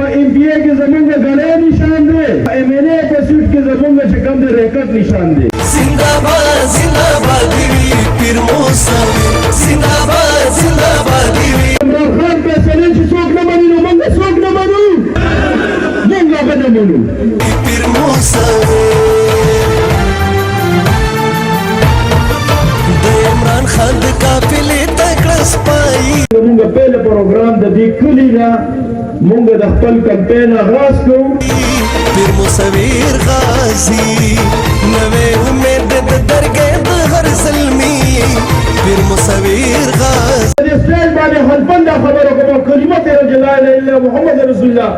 په ام پی ای کې زمونږ غړې نشان دی، په ایم این ای په سیټ کې زمونږ چې کوم دی ریکټ نشان دی. زنده‌باد زنده‌باد وي پیر موسی، زنده‌باد زنده‌باد وي. عمران خان فیصلې چې څوک نه مني نو موږ څوک نه منو، موږ هغه نه منو. پیر موسی د عمران خان د قافلې تکړه سپایي. موږ پیل پروګرام د دې کلی نه موږ د خپل کمپین آغاز کوو. پیر مصور غازی نوې امید د درګې د هر زلمی، پیر مصور غازی د اسټیج باندې خلفن دا خبره کوم کلمت لا اله الا الله محمد رسول الله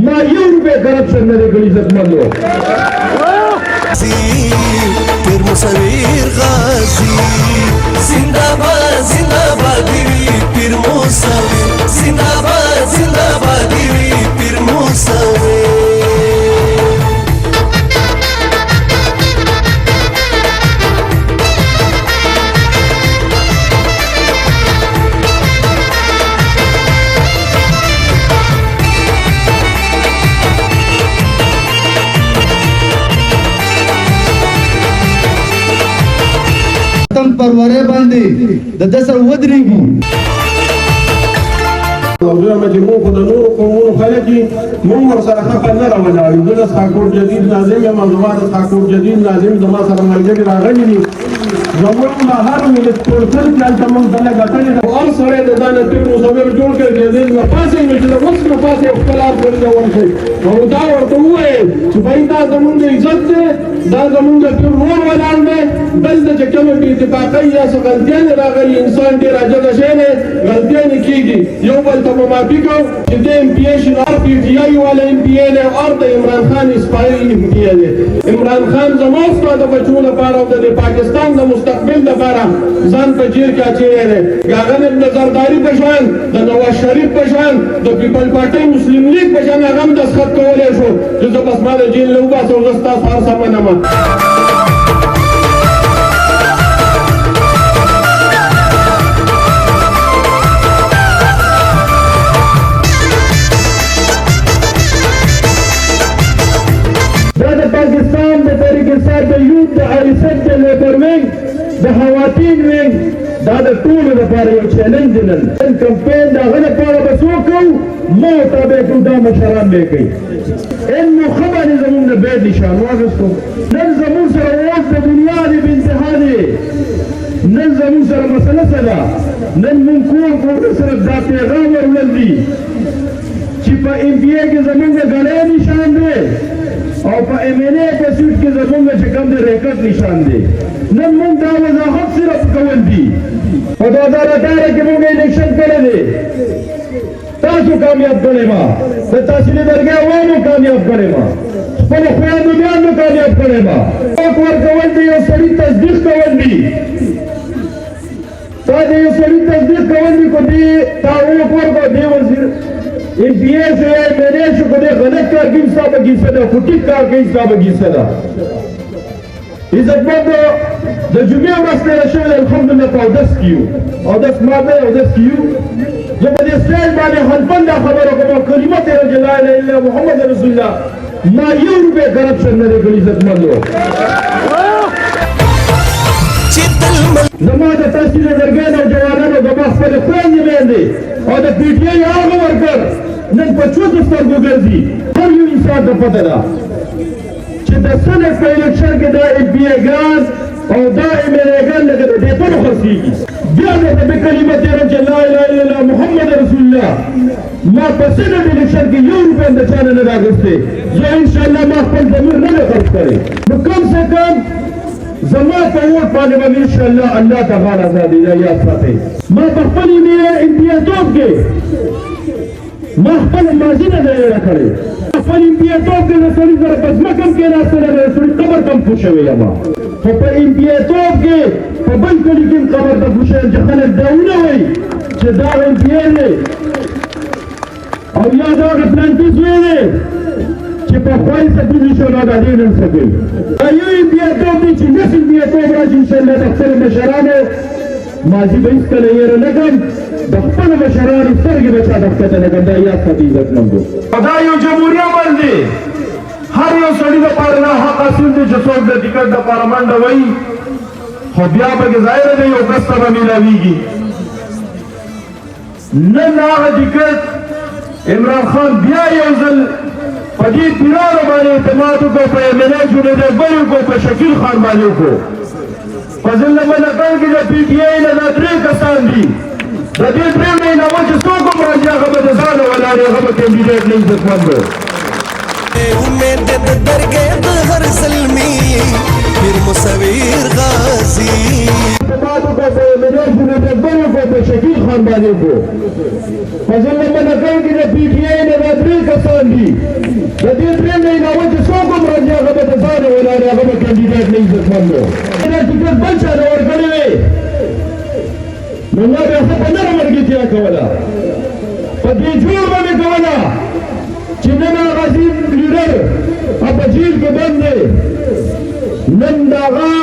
ما یو روپے کرپشن نه کړی عزتمندو. پیر مصور غازی زنده‌باد زنده‌باد وي پیر مصور، زنده‌باد زنده‌باد وي پیر مصور. پروره باندې د دسر ودرېږي. موضوع چې موږ د نورو قومونو خلک دي موږ ورسره خپل نه راولاړو. زه د سکاکوټ جدید ناظم یم او زما د سکاکوټ جدید ناظم زما سره ملګري راغلي دي. زموږ له هر ملتپورټل کې هلته موږ ډله ګټلې ده. هر سړی د ځان نه پیر مصور جوړ کړی چې دې نه پاسېږي چې د اوس نه پاسې خپل هر پورې ته ورشئ. نو دا ورته وویل چې بهی دا زمونږ عزت دی، دا زمونږ د پیر رول ولاړ دی. دلته چې کومې بې اتفاقۍ یا څه غلطیانې راغلي، انسان ډېر عجزه شی دی، غلطیانې کېږي. یو بل ته به معافي کوو چې د ایم پي ای شي هر پي ټي آی والا ایم پي ای دی او هر د عمران خان اسپایي ایم پي ای دی. عمران خان زما ستا د بچو لپاره او د پاکستان د مستقبل لپاره ځان په جیل کې اچولی دی. د هغه د زرداري په شان، د نواز شریف په شان، د پیپل پارټۍ مسلم لیگ په شان هغه هم دستخط کولی شو چې زه بس ما د جیل نه وباسم او زه ستاسو هر څه منم. پاکستان د تحریک انصاف د یوت د حریصیت د لیبر وینګ د خواتین وینګ دا د ټولو لپاره یو چیلنج دی. نن کمپین د هغه لپاره به څه وکړو؟ ما تابع کړو، دا مشران به یې کوي. نو ښه باندې زمونږ نه بیډ نشان واخیستو. نن زمونږ سره اوس د دنیا د بې انتها دی. نن زمونږ سره مسله څه ده؟ نن مونږ کور صرف دا پیغام ورولل دي چې په ایم پي ای کې زمونږ غړی نشان دی او په ایم این ای په سیټ کې زمونږ چې کوم دی ریکټ نشان دی. نن موږ دا وضاحت صرف کول دي. په 2018 کې موږ الیکشن کړی دی، تاسو کامیاب کړی ما، د تحصیلي درګۍ عوامو کامیاب کړی ما، خپلو خویندو میندو کامیاب کړی ما. واک ورکول دی یو سړي تصدیق کول دي. تا د یو سړي تصدیق کول دي کو دی تا واک ورکړه دی وزیر ایم پی ای شو یا ایم این ای شو کو دی غلط کار کوي ستا به کیسه ده، خو ټیک کار کوي ستا به کیسه ده. عزتمندو د جمعې ورځ تېره شوې ده، الحمدلله په اودس کې یو، اودس مات دی، اودس کې یو. زه په دې سټیج باندې خلفن دا خبره کوم کلمت لا اله الا الله محمد رسول الله ما یو روپے کرپشن نه دی کړی. عزتمندو زما د تحصیل درګۍ نوجوانانو زما خپلې خویندې میندې او د پي ټي آی هغه ورکر نن په چوتو سترګو ګرځي. هر یو انسان ته پته ده چې د سنټ په الیکشن کې دا ایم پي ای ګان او دا ایم این ای ګان لکه د ډېپرو خرڅېږي. بیا درته به کلمه تېرم چې لا اله الا الله محمد رسول الله ما په سنټ الیکشن کې یو روپۍ هم د چا نه ده اخیستی. زه انشاءالله ما خپل ضمیر نه دی خرڅ کړی. نو کم سے کم زما په ووټ باندې به انشاءالله الله تعالی ازادي ده یاد ساتئ. ما په خپل امپیاتوب کې ما خپل ماضي نه ده هېره کړې. خپل امپیاتوب کې د سړي سره په ځمکه هم کېناستلی دی، د سړي قبر ته هم پوه شوی یم. خو په امپیاتوب کې په بل کلي کې هم قبر ته پوه شوی یم چې خلک دا ونه وایي چې دا ایم پي ای دی او یا دا هغه پلانکي زوی دی چې په خوای سپېږي شو نو دا دې نن څه کوي. دا یو امپیاتوب دی چې نسل امپیاتوب راشي انشاءالله د خپلو مشرانو ماضي به هېڅکله هېره نه کړم. خپل مشرانو سترګې به چا ته ښکته نه کړي دا یاد ساتي عزتمندو دا یو جمهوریه عمل دی هر یو سړي دپاره دا حق حاصل دی چې څوک د ټکټ دپاره منډه وهي خو بیا پکې ظاهره دی یو کس ته به میلاویږي نن هغه ټکټ عمران خان بیا یو ځل په دې پیرانو باندې اعتماد وکړو په MNA جنید اکبر وکړو په شکیل خان باندې وکړو په ضلع ملتان کې د PTI نه دا 3 کسان دي د دې 3 نه علاوه چې څوک هم راځي هغه به د ځانه ولاړ هغه به کینډیډیټ نه عزتمندو امید د درګې د هر زلمی پیر مصور غازی اعتماد وکړو په MNA جنید اکبر وکړو په شکیل خان باندې وکړو په ضلع ملتان کې د PTI نه دا 3 کسان دي د دې 3 نه علاوه چې څوک هم راځي هغه به د ځانه ولاړ هغه به کینډیډیټ نه عزتمندو دا ټکټ بل چا نه ورکړی وی نو ما بیا خو په نره ملګرتیا کوله په دې جوړ باندې کوله چې نن هغه عظیم لیډر په جیل کې بند دی نن د هغه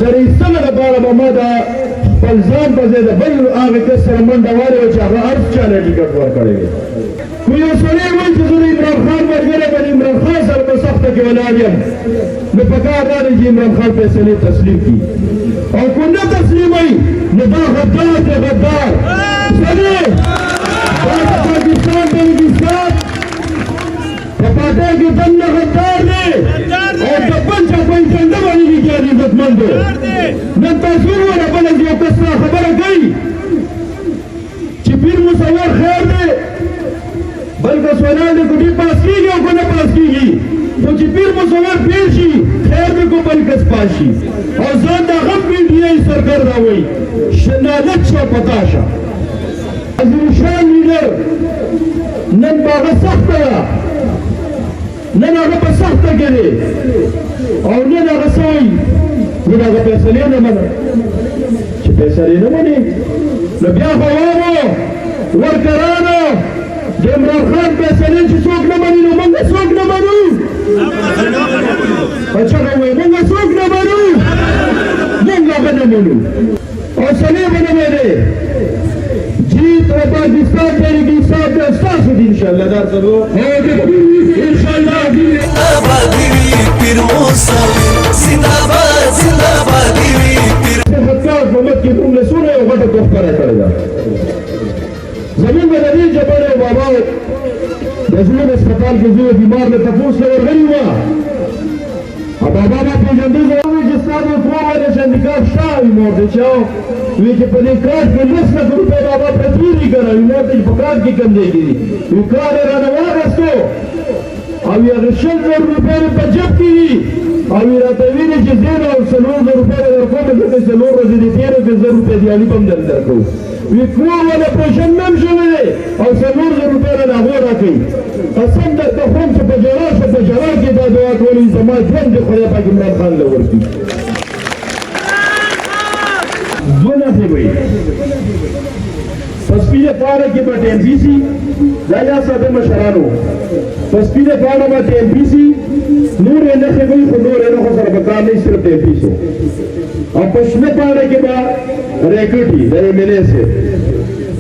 د رئیسنه لپاره به ما د خپل ځان په ځای د بل هغه کس سره منډه والی وه چې هغه هر چا نه ټکټ ورکړی دی خو یو سړی وایي چې زه د عمران خان ملګری به د عمران خان سره په سخته کې ولاړ یم نو پکار دا دی چې عمران خان فیصلې تسلیم کړي او کو نه تسلیموي نو دا غدار دی غدار سړی دا د پاکستان بلوچستان په پاټۍ کې دننه غدار دی او د بل چا په ایجنډه باندې لیکي دی عزتمندو نن تاسو وګوره بله یو کس خبره کوي چې پیر مصور خیر دی بلکې سوالان دی ګوډي پاس کېږي او که نه پاس کېږي خو چې پیر مصور پیر شي خیر دی کو بل کس پاس شي او ځان د هغه PTI سرګرده وایي شنالت شه پتا شه عظیمشان لیډر نن به هغه سخته ده نن هغه په سخته کې دی او نن هغه څه وایي نن هغه فیصلې نه منه چې فیصلې نه مني نو بیا خو عوامو ورکرانو د عمران خان فیصلې چې څوک نه مني نو موږ څوک نه منو په چغه وایي موږ څوک نه منو موږ هغه نه منو او سلې به نه منې جیت و پاکستان تحریک انصاف به ستاسو دي انشاءالله دا سبو انشاءالله زنده‌باد وی پیر مصور زنده‌باد زنده‌باد وی پیر خطاط محمد کې کوم لسونه یو غټه تحفه راکړې ده زمون به د دې جبل او بابا د زمون هسپتال کې زوی بیمار نه تپوس له ورغلی وه او بابا ما پېژندل زه وویل چې ستا د کور باندې شندیکاف شاه وي مور دی چې وی چې په دې کار کې 10 لک روپۍ بابا پرتې دي که نه وي مور ته چې په کار کې کم ځای کې دي وي کار یې رانه واخیستو او یې هغه 100,000 روپۍ مې په جب کې دي او یې راته ویلې چې زه نه 4,000 روپۍ به درکوم ځکه 4 ورځې دې تېرې کړې 1000 روپۍ دیالي به هم در درکوو وی کور ونه پوشن هم شوی دی او 4,000 روپۍ رانه هغو راکوي قسم درته خورم چې په جلا شه په جلا کې دا دعا کولی زما ژوند دې خدای پاک عمران خان له ورکړي دوه نښې به وي په سپینه پاڼه کې به TNPC دا یاد ساتئ مشرانو په سپینه پاڼه به TNPC نورې نښې به وي خو نورې نښو سره به کار نه وي صرف TNPC او په شنه پاڼه کې به ریکټ وي د MNA صاحب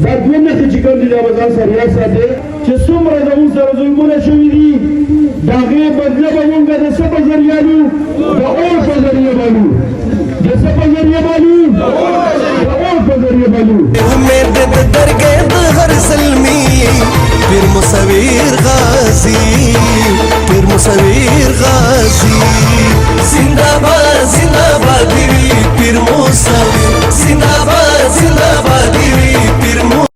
دا دوه نښې چې کوم دي دا به ځان سره یاد ساتئ چې څومره زموږ سره ظلمونه شوي دي د هغې بدله به موږ د څه په ذریعه لو د اور په ذریعه بالو د څه په ذریعه بالو د اور په ذریعه بالو امید د درګې د هر زلمی پیر مصور